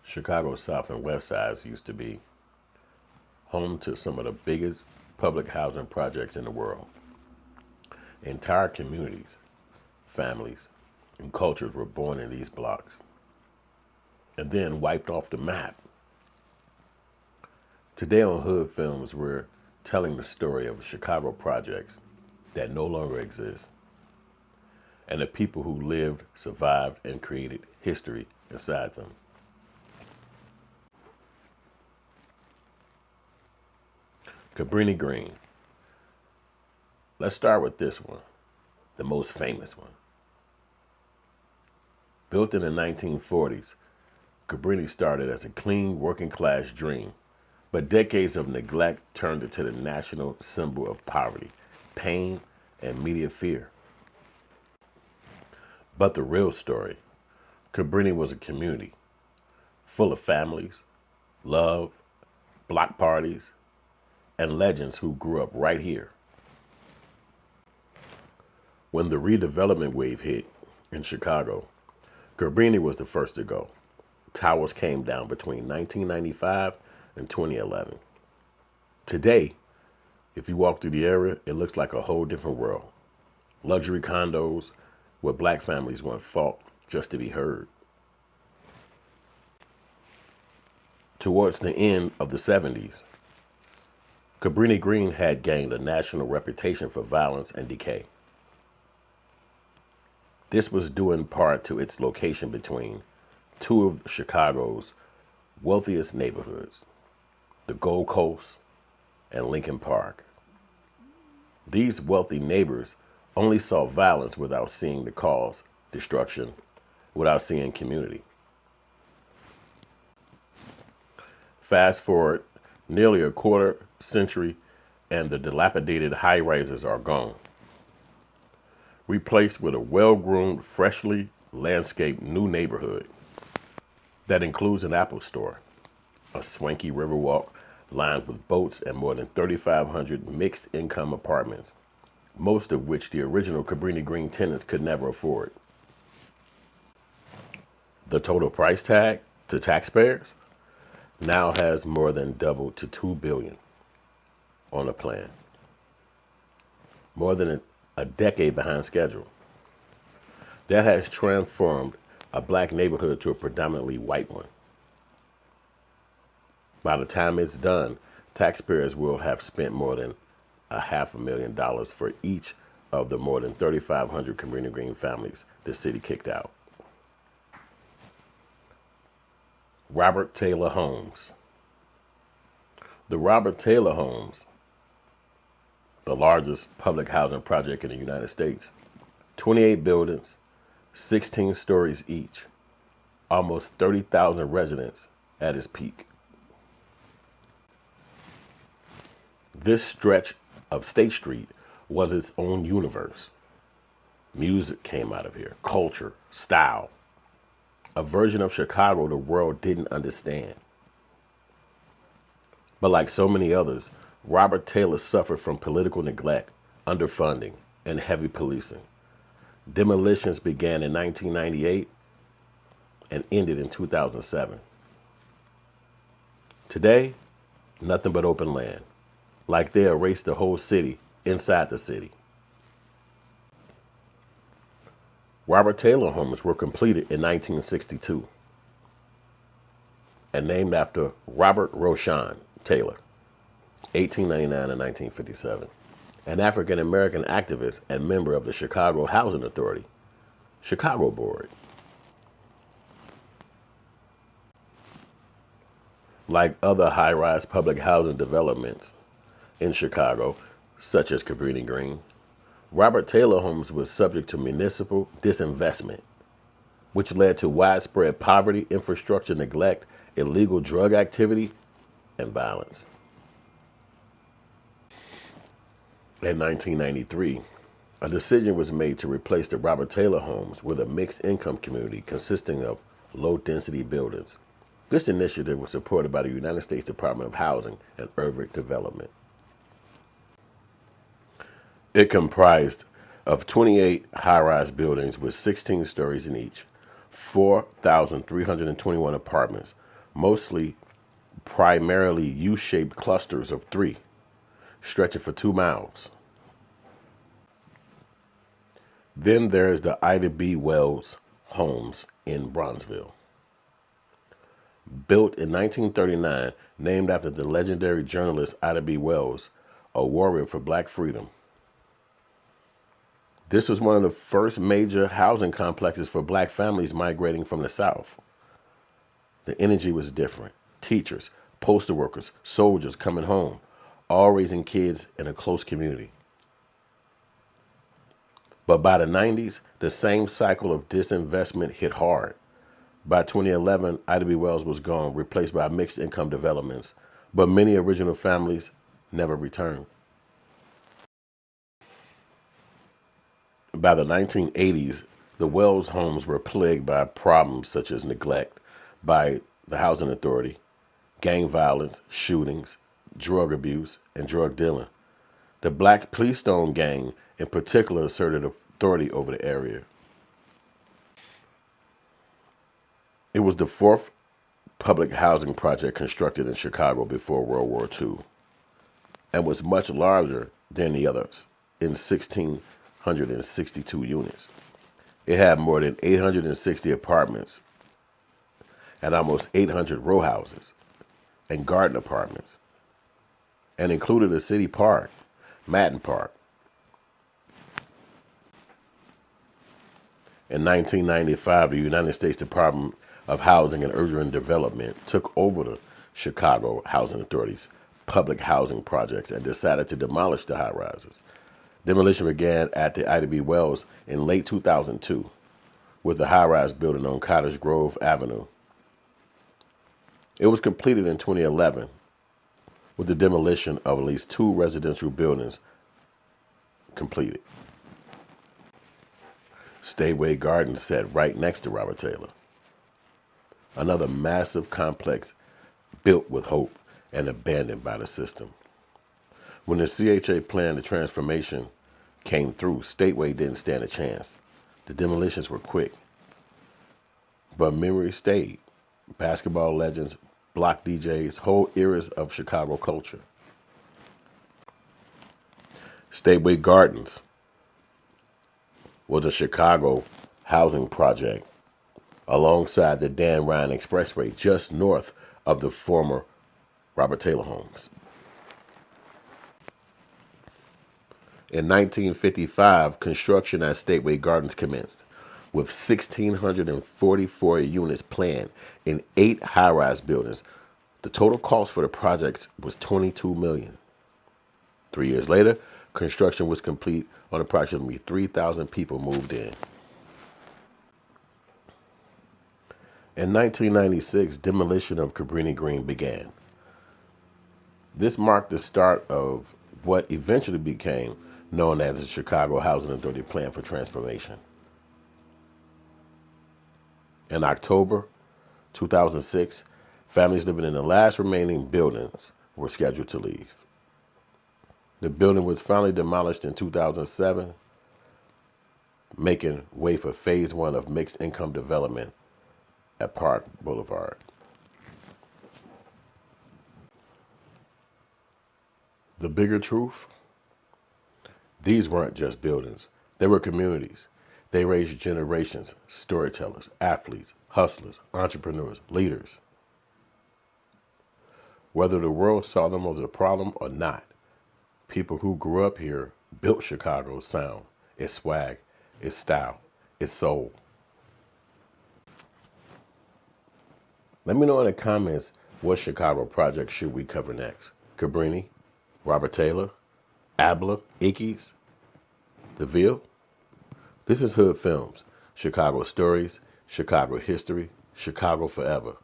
Chicago's South and West Sides used to be home to some of the biggest public housing projects in the world. Entire communities, families, and cultures were born in these blocks and then wiped off the map. Today on HoodFilms, we're telling the story of Chicago projects that no longer exist and the people who lived, survived, and created history inside them. Cabrini Green. Let's start with this one, the most famous one. Built in the 1940s, Cabrini started as a clean working class dream, but decades of neglect turned it to the national symbol of poverty, pain, and immediate fear. But the real story, Cabrini was a community full of families, love, block parties, and legends who grew up right here. When the redevelopment wave hit in Chicago, Cabrini was the first to go. Towers came down between 1995 and 2011. Today, if you walk through the area, it looks like a whole different world. Luxury condos where black families once fought just to be heard. Towards the end of the 70s, Cabrini Green had gained a national reputation for violence and decay. This was due in part to its location between two of Chicago's wealthiest neighborhoods, the Gold Coast and Lincoln Park. These wealthy neighbors only saw violence without seeing the cause, destruction, without seeing community. Fast forward nearly a quarter century and the dilapidated high rises are gone, replaced with a well-groomed, freshly landscaped new neighborhood that includes an Apple store, a swanky riverwalk lined with boats, and more than 3,500 mixed-income apartments, most of which the original Cabrini Green tenants could never afford. The total price tag to taxpayers now has more than doubled to $2 billion on a plan, more than a decade behind schedule. That has transformed a black neighborhood to a predominantly white one. By the time it's done, taxpayers will have spent more than $500,000 for each of the more than 3,500 Cabrini Green families the city kicked out. Robert Taylor Homes. The Robert Taylor Homes, the largest public housing project in the United States, 28 buildings, 16 stories each, almost 30,000 residents at its peak. This stretch of State Street was its own universe. Music came out of here, culture, style, a version of Chicago the world didn't understand. But like so many others, Robert Taylor suffered from political neglect, underfunding, and heavy policing. Demolitions began in 1998 and ended in 2007. Today, nothing but open land, like they erased the whole city inside the city. Robert Taylor homes were completed in 1962 and named after Robert Roshan Taylor, 1899 to 1957, an African-American activist and member of the Chicago Housing Authority, Chicago Board. Like other high-rise public housing developments in Chicago, such as Cabrini Green, Robert Taylor Homes was subject to municipal disinvestment, which led to widespread poverty, infrastructure neglect, illegal drug activity, and violence. In 1993, a decision was made to replace the Robert Taylor Homes with a mixed income community consisting of low-density buildings. This initiative was supported by the United States Department of Housing and Urban Development. It comprised of 28 high-rise buildings with 16 stories in each, 4,321 apartments, mostly primarily U-shaped clusters of 3, stretching for 2 miles. Then there's the Ida B. Wells homes in Bronzeville. Built in 1939, named after the legendary journalist Ida B. Wells, a warrior for black freedom. This was one of the first major housing complexes for black families migrating from the South. The energy was different. Teachers, postal workers, soldiers coming home, all raising kids in a close community. But by the 90s, the same cycle of disinvestment hit hard. By 2011, Ida B. Wells was gone, replaced by mixed income developments, but many original families never returned. By the 1980s, the Wells homes were plagued by problems such as neglect by the housing authority, gang violence, shootings, drug abuse, and drug dealing. The Black Pleastone gang in particular asserted authority over the area. It was the 4th public housing project constructed in Chicago before World War II and was much larger than the others in 1,662 units. It had more than 860 apartments and almost 800 row houses and garden apartments, and included a city park, Madden Park. In 1995, the United States Department of Housing and Urban Development took over the Chicago Housing Authority's public housing projects and decided to demolish the high-rises. Demolition began at the Ida B. Wells in late 2002 with the high-rise building on Cottage Grove Avenue. It was completed in 2011 with the demolition of at least 2 residential buildings completed. Stateway Gardens sat right next to Robert Taylor. Another massive complex built with hope and abandoned by the system. When the CHA planned the transformation came through, Stateway didn't stand a chance. The demolitions were quick. But memory stayed. Basketball legends, block DJs, whole eras of Chicago culture. Stateway Gardens was a Chicago housing project alongside the Dan Ryan Expressway just north of the former Robert Taylor homes. In 1955, construction at Stateway Gardens commenced, with 1,644 units planned in 8 high-rise buildings. The total cost for the projects was $22 million. 3 years later, construction was complete on approximately 3,000 people moved in. In 1996, demolition of Cabrini Green began. This marked the start of what eventually became known as the Chicago Housing Authority Plan for Transformation. In October 2006, families living in the last remaining buildings were scheduled to leave. The building was finally demolished in 2007, making way for phase 1 of mixed income development at Park Boulevard. The bigger truth? These weren't just buildings. They were communities. They raised generations, storytellers, athletes, hustlers, entrepreneurs, leaders. Whether the world saw them as a problem or not, people who grew up here built Chicago's sound, its swag, its style, its soul. Let me know in the comments what Chicago project should we cover next. Cabrini, Robert Taylor, Abla, Ickes, The Ville. This is HoodFilms, Chicago stories, Chicago history, Chicago forever.